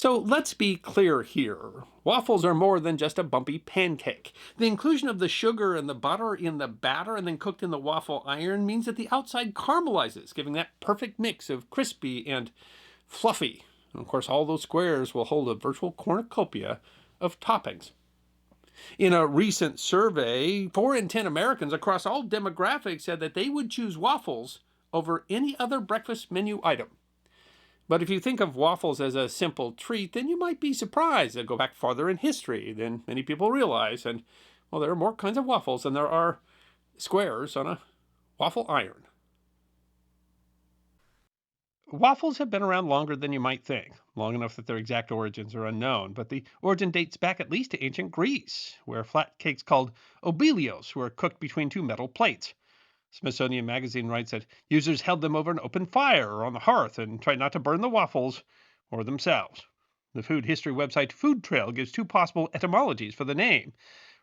So let's be clear here. Waffles are more than just a bumpy pancake. The inclusion of the sugar and the butter in the batter and then cooked in the waffle iron means that the outside caramelizes, giving that perfect mix of crispy and fluffy. And of course, all those squares will hold a virtual cornucopia of toppings. In a recent survey, 4 in 10 Americans across all demographics said that they would choose waffles over any other breakfast menu item. But if you think of waffles as a simple treat, then you might be surprised. They go back farther in history than many people realize. And, well, there are more kinds of waffles than there are squares on a waffle iron. Waffles have been around longer than you might think, long enough that their exact origins are unknown. But the origin dates back at least to ancient Greece, where flat cakes called obelios were cooked between two metal plates. Smithsonian Magazine writes that users held them over an open fire or on the hearth and tried not to burn the waffles or themselves. The food history website Food Trail gives two possible etymologies for the name.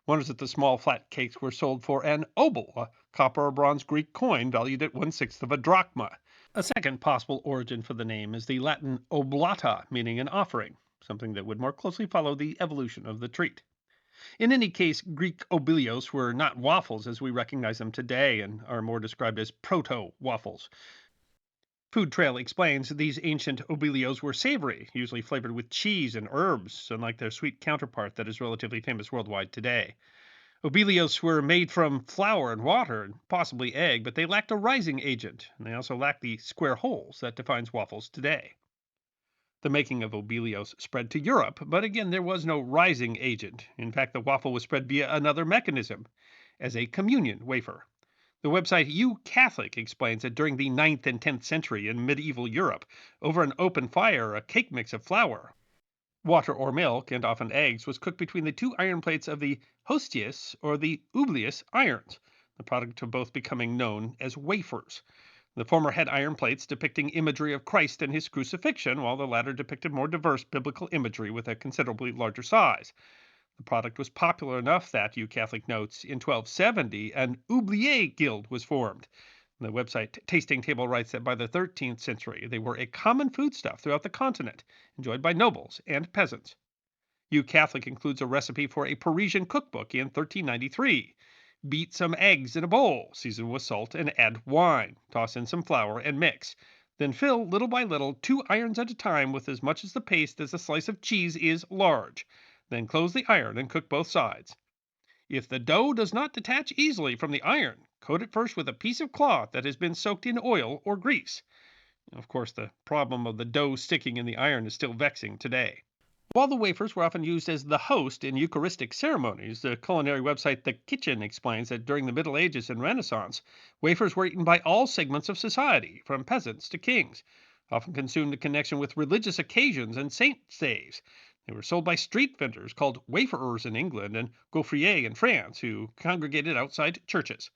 One is that the small flat cakes were sold for an obol, a copper or bronze Greek coin valued at 1/6 of a drachma. A second possible origin for the name is the Latin oblata, meaning an offering, something that would more closely follow the evolution of the treat. In any case, Greek obelios were not waffles as we recognize them today and are more described as proto waffles. Food Trail explains these ancient obelios were savory, usually flavored with cheese and herbs, unlike their sweet counterpart that is relatively famous worldwide today. Obelios were made from flour and water, and possibly egg, but they lacked a rising agent, and they also lacked the square holes that defines waffles today. The making of obelios spread to Europe, but again, there was no rising agent. In fact, the waffle was spread via another mechanism, as a communion wafer. The website You Catholic explains that during the 9th and 10th century in medieval Europe, over an open fire, a cake mix of flour, water or milk, and often eggs was cooked between the two iron plates of the hostius or the oublious irons, the product of both becoming known as wafers. The former had iron plates depicting imagery of Christ and his crucifixion, while the latter depicted more diverse biblical imagery with a considerably larger size. The product was popular enough that, You Catholic notes, in 1270 an oubliette guild was formed. The website Tasting Table writes that by the 13th century they were a common foodstuff throughout the continent, enjoyed by nobles and peasants. You Catholic includes a recipe for a Parisian cookbook in 1393. Beat some eggs in a bowl, season with salt, and add wine. Toss in some flour and mix. Then fill, little by little, 2 irons at a time with as much of the paste as a slice of cheese is large. Then close the iron and cook both sides. If the dough does not detach easily from the iron, coat it first with a piece of cloth that has been soaked in oil or grease. Of course, the problem of the dough sticking in the iron is still vexing today. While the wafers were often used as the host in Eucharistic ceremonies, the culinary website The Kitchen explains that during the Middle Ages and Renaissance, wafers were eaten by all segments of society, from peasants to kings, often consumed in connection with religious occasions and saint days. They were sold by street vendors called waferers in England and gaufriers in France, who congregated outside churches.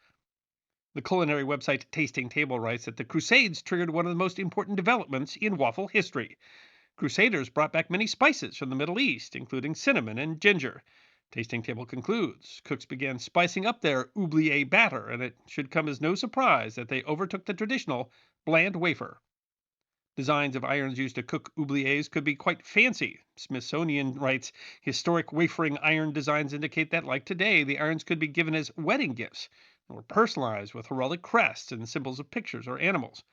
The culinary website Tasting Table writes that the Crusades triggered one of the most important developments in waffle history. Crusaders brought back many spices from the Middle East, including cinnamon and ginger. Tasting Table concludes cooks began spicing up their oubliette batter, and it should come as no surprise that they overtook the traditional bland wafer. Designs of irons used to cook oubliettes could be quite fancy. Smithsonian writes historic wafering iron designs indicate that, like today, the irons could be given as wedding gifts or personalized with heraldic crests and symbols of pictures or animals.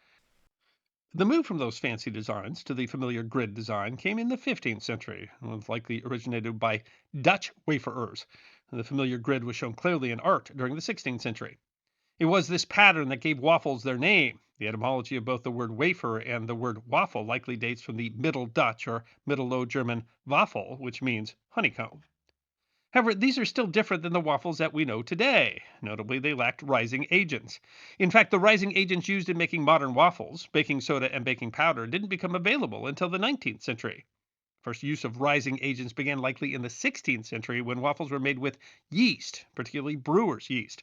The move from those fancy designs to the familiar grid design came in the 15th century, and was likely originated by Dutch waferers. The familiar grid was shown clearly in art during the 16th century. It was this pattern that gave waffles their name. The etymology of both the word wafer and the word waffle likely dates from the Middle Dutch or Middle Low German waffle, which means honeycomb. However, these are still different than the waffles that we know today. Notably, they lacked rising agents. In fact, the rising agents used in making modern waffles, baking soda and baking powder, didn't become available until the 19th century. First use of rising agents began likely in the 16th century when waffles were made with yeast, particularly brewer's yeast.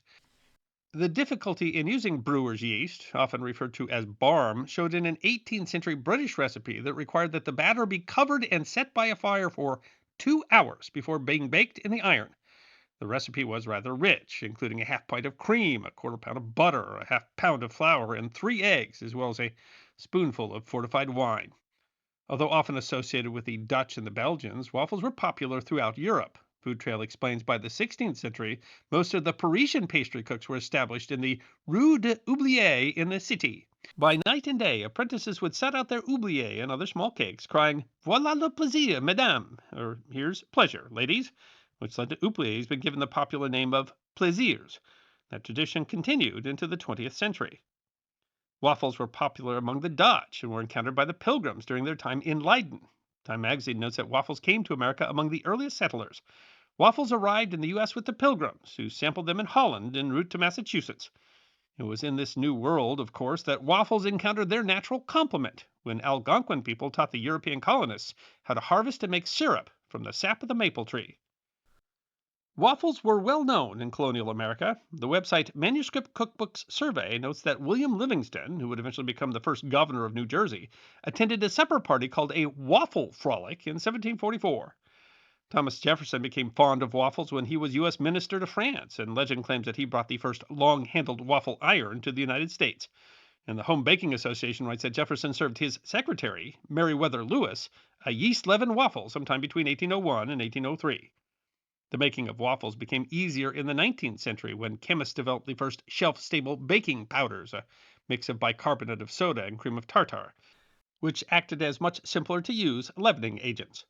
The difficulty in using brewer's yeast, often referred to as barm, showed in an 18th century British recipe that required that the batter be covered and set by a fire for 2 hours before being baked in the iron. The recipe was rather rich, including a half pint of cream, a quarter pound of butter, a half pound of flour, and 3 eggs, as well as a spoonful of fortified wine. Although often associated with the Dutch and the Belgians, waffles were popular throughout Europe. Food Trail explains by the 16th century, most of the Parisian pastry cooks were established in the Rue de Oublier in the city. By night and day, apprentices would set out their oubliette and other small cakes, crying, "Voilà le plaisir, mesdames," or "Here's pleasure, ladies," which led to oubliettes being given the popular name of plaisirs. That tradition continued into the 20th century. Waffles were popular among the Dutch and were encountered by the Pilgrims during their time in Leiden. Time magazine notes that waffles came to America among the earliest settlers. Waffles arrived in the U.S. with the Pilgrims, who sampled them in Holland en route to Massachusetts. It was in this new world, of course, that waffles encountered their natural complement, when Algonquin people taught the European colonists how to harvest and make syrup from the sap of the maple tree. Waffles were well known in colonial America. The website Manuscript Cookbooks Survey notes that William Livingston, who would eventually become the first governor of New Jersey, attended a supper party called a waffle frolic in 1744. Thomas Jefferson became fond of waffles when he was U.S. Minister to France, and legend claims that he brought the first long handled waffle iron to the United States. And the Home Baking Association writes that Jefferson served his secretary, Meriwether Lewis, a yeast leavened waffle sometime between 1801 and 1803. The making of waffles became easier in the 19th century when chemists developed the first shelf stable baking powders, a mix of bicarbonate of soda and cream of tartar, which acted as much simpler to use leavening agents.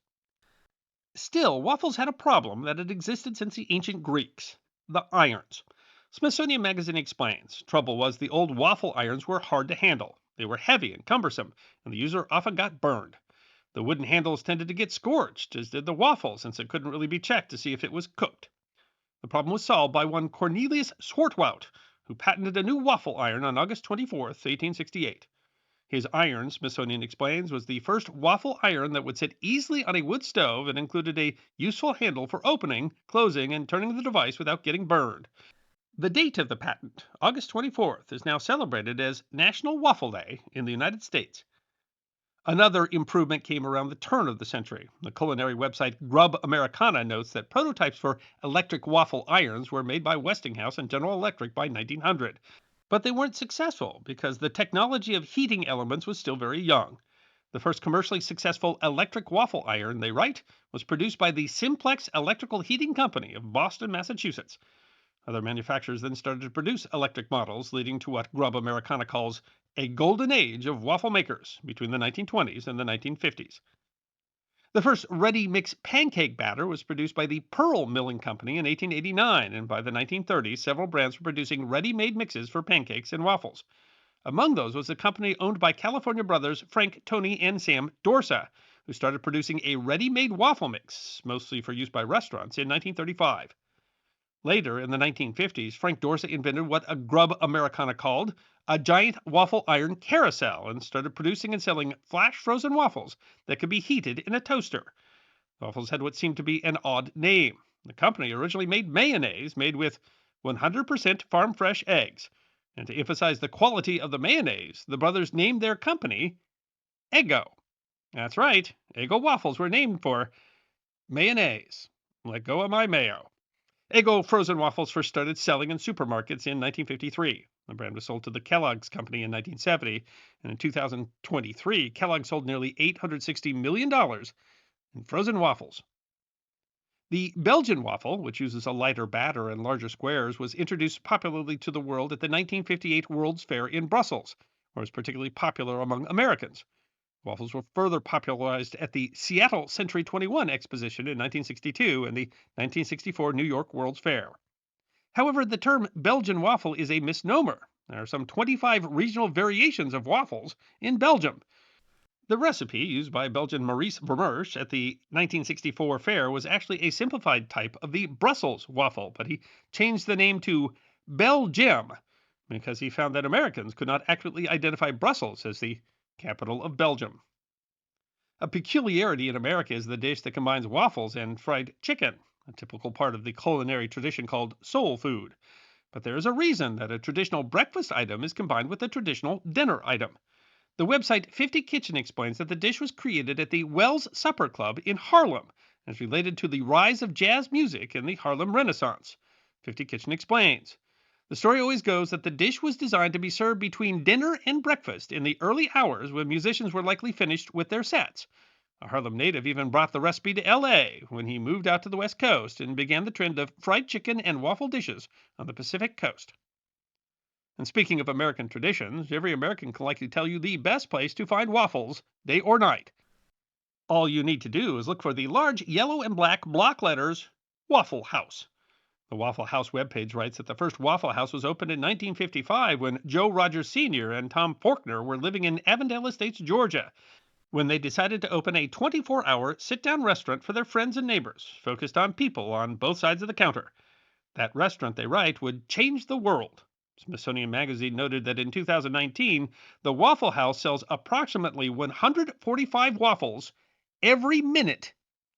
Still, waffles had a problem that had existed since the ancient Greeks: the irons. Smithsonian Magazine explains trouble was the old waffle irons were hard to handle. They were heavy and cumbersome, and the user often got burned. The wooden handles tended to get scorched, as did the waffle, since it couldn't really be checked to see if it was cooked. The problem was solved by one Cornelius Swartwout, who patented a new waffle iron on August 24, 1868. His iron, Smithsonian explains, was the first waffle iron that would sit easily on a wood stove and included a useful handle for opening, closing, and turning the device without getting burned. The date of the patent, August 24th, is now celebrated as National Waffle Day in the United States. Another improvement came around the turn of the century. The culinary website Grub Americana notes that prototypes for electric waffle irons were made by Westinghouse and General Electric by 1900. But they weren't successful because the technology of heating elements was still very young. The first commercially successful electric waffle iron, they write, was produced by the Simplex Electrical Heating Company of Boston, Massachusetts. Other manufacturers then started to produce electric models, leading to what Grub Americana calls a golden age of waffle makers between the 1920s and the 1950s. The first ready mix pancake batter was produced by the Pearl Milling Company in 1889, and by the 1930s, several brands were producing ready made mixes for pancakes and waffles. Among those was a company owned by California brothers Frank, Tony, and Sam Dorsa, who started producing a ready made waffle mix, mostly for use by restaurants, in 1935. Later, in the 1950s, Frank Dorsa invented what a Grub Americana called a giant waffle iron carousel and started producing and selling flash frozen waffles that could be heated in a toaster. Waffles had what seemed to be an odd name. The company originally made mayonnaise made with 100% farm fresh eggs. And to emphasize the quality of the mayonnaise, the brothers named their company Eggo. That's right, Eggo waffles were named for mayonnaise. Let go of my mayo. Eggo frozen waffles first started selling in supermarkets in 1953. The brand was sold to the Kellogg's Company in 1970, and in 2023, Kellogg sold nearly $860 million in frozen waffles. The Belgian waffle, which uses a lighter batter and larger squares, was introduced popularly to the world at the 1958 World's Fair in Brussels, where it was particularly popular among Americans. Waffles were further popularized at the Seattle Century 21 Exposition in 1962 and the 1964 New York World's Fair. However, the term Belgian waffle is a misnomer. There are some 25 regional variations of waffles in Belgium. The recipe used by Belgian Maurice Vermersch at the 1964 fair was actually a simplified type of the Brussels waffle, but he changed the name to Belgium because he found that Americans could not accurately identify Brussels as the capital of Belgium. A peculiarity in America is the dish that combines waffles and fried chicken, a typical part of the culinary tradition called soul food. But there is a reason that a traditional breakfast item is combined with a traditional dinner item. The website 50 Kitchen explains that the dish was created at the Wells Supper Club in Harlem and is related to the rise of jazz music in the Harlem Renaissance. 50 Kitchen explains. The story always goes that the dish was designed to be served between dinner and breakfast in the early hours when musicians were likely finished with their sets. A Harlem native even brought the recipe to LA when he moved out to the West Coast and began the trend of fried chicken and waffle dishes on the Pacific Coast. And speaking of American traditions, every American can likely tell you the best place to find waffles, day or night. All you need to do is look for the large yellow and black block letters Waffle House. The Waffle House webpage writes that the first Waffle House was opened in 1955 when Joe Rogers Sr. and Tom Faulkner were living in Avondale Estates, Georgia, when they decided to open a 24-hour sit-down restaurant for their friends and neighbors, focused on people on both sides of the counter. That restaurant, they write, would change the world. Smithsonian Magazine noted that in 2019, the Waffle House sells approximately 145 waffles every minute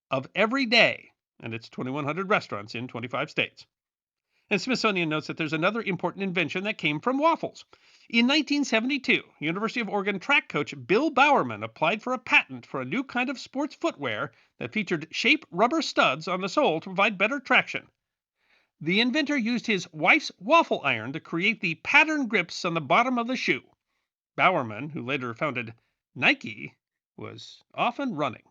of every day, and it's 2,100 restaurants in 25 states. And Smithsonian notes that there's another important invention that came from waffles. In 1972, University of Oregon track coach Bill Bowerman applied for a patent for a new kind of sports footwear that featured shape rubber studs on the sole to provide better traction. The inventor used his wife's waffle iron to create the pattern grips on the bottom of the shoe. Bowerman, who later founded Nike, was often running.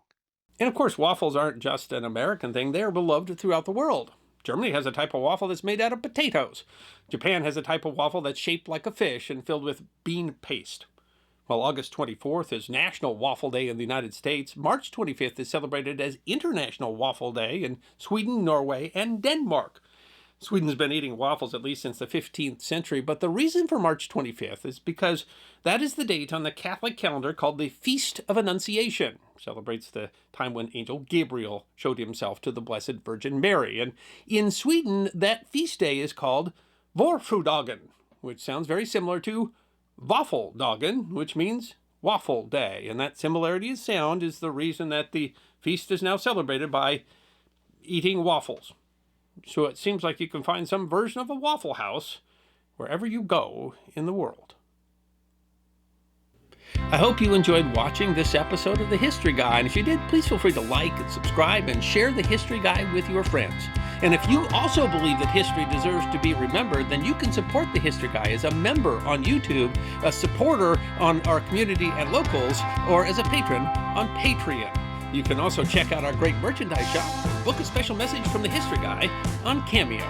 And of course, waffles aren't just an American thing, they are beloved throughout the world. Germany has a type of waffle that's made out of potatoes. Japan has a type of waffle that's shaped like a fish and filled with bean paste. While August 24th is National Waffle Day in the United States, March 25th is celebrated as International Waffle Day in Sweden, Norway, and Denmark. Sweden's been eating waffles at least since the 15th century, but the reason for March 25th is because that is the date on the Catholic calendar called the Feast of Annunciation. It celebrates the time when Angel Gabriel showed himself to the Blessed Virgin Mary. And in Sweden, that feast day is called Vårfrudagen, which sounds very similar to Waffledagen, which means waffle day. And that similarity of sound is the reason that the feast is now celebrated by eating waffles. So it seems like you can find some version of a Waffle House wherever you go in the world. I hope you enjoyed watching this episode of The History Guy, and if you did, please feel free to like and subscribe and share The History Guy with your friends. And if you also believe that history deserves to be remembered, then you can support The History Guy as a member on YouTube, a supporter on our community at Locals, or as a patron on Patreon. You can also check out our great merchandise shop or book a special message from The History Guy on Cameo.